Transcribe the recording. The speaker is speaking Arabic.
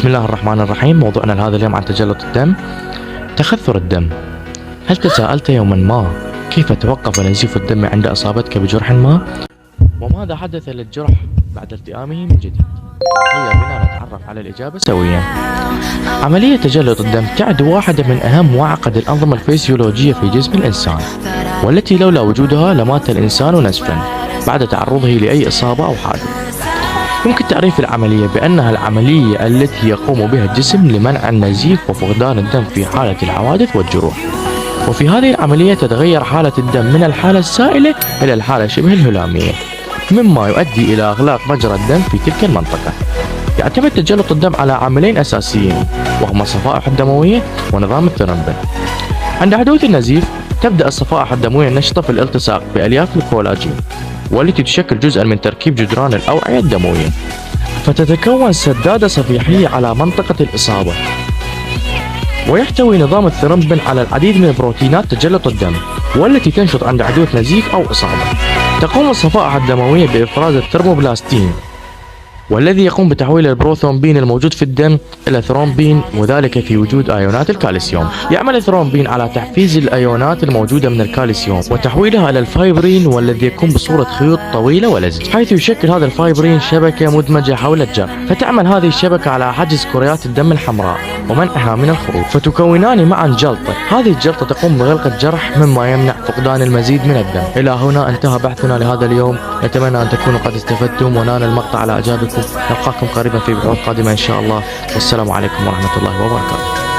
بسم الله الرحمن الرحيم. موضوعنا لهذا اليوم عن تجلط الدم. تخثر الدم. هل تساءلت يوما ما كيف توقف نزيف الدم عند إصابتك بجرح ما؟ وماذا حدث للجرح بعد التئامه من جديد؟ هيا بنا نتعرف على الإجابة سويا. عملية تجلط الدم تعد واحدة من أهم وأعقد الأنظمة الفسيولوجية في جسم الإنسان، والتي لولا وجودها لمات الإنسان نزفا بعد تعرضه لأي إصابة أو حادث. يمكن تعريف العملية بأنها العملية التي يقوم بها الجسم لمنع النزيف وفقدان الدم في حالة الحوادث والجروح. وفي هذه العملية تتغير حالة الدم من الحالة السائلة إلى الحالة شبه الهلامية، مما يؤدي إلى إغلاق مجرى الدم في تلك المنطقة. يعتمد تجلط الدم على عاملين أساسيين، وهما الصفائح الدموية ونظام الثرومبين. عند حدوث النزيف تبدأ الصفائح الدموية النشطة في الالتصاق بألياف الكولاجين، والتي تشكل جزءا من تركيب جدران الأوعية الدموية، فتتكون سدادة صفيحية على منطقة الإصابة. ويحتوي نظام الثرومبين على العديد من بروتينات تجلط الدم، والتي تنشط عند حدوث نزيف أو إصابة. تقوم الصفائح الدموية بإفراز الثرموبلاستين، والذي يقوم بتحويل البروثرومبين الموجود في الدم إلى ثرومبين، وذلك في وجود أيونات الكالسيوم. يعمل الثرومبين على تحفيز الأيونات الموجودة من الكالسيوم وتحويلها إلى الفايبرين، والذي يكون بصورة خيوط طويلة ولزج، حيث يشكل هذا الفايبرين شبكة مدمجة حول الجرح، فتعمل هذه الشبكة على حجز كريات الدم الحمراء ومنعها من الخروج، فتكونان معا جلطة. هذه الجلطة تقوم بغلق الجرح، مما يمنع فقدان المزيد من الدم. إلى هنا انتهى بحثنا لهذا اليوم. نتمنى أن تكونوا قد استفدتم ونال المقطع على إعجابكم. نلقاكم قريبا في بحوث قادمة إن شاء الله، والسلام عليكم ورحمة الله وبركاته.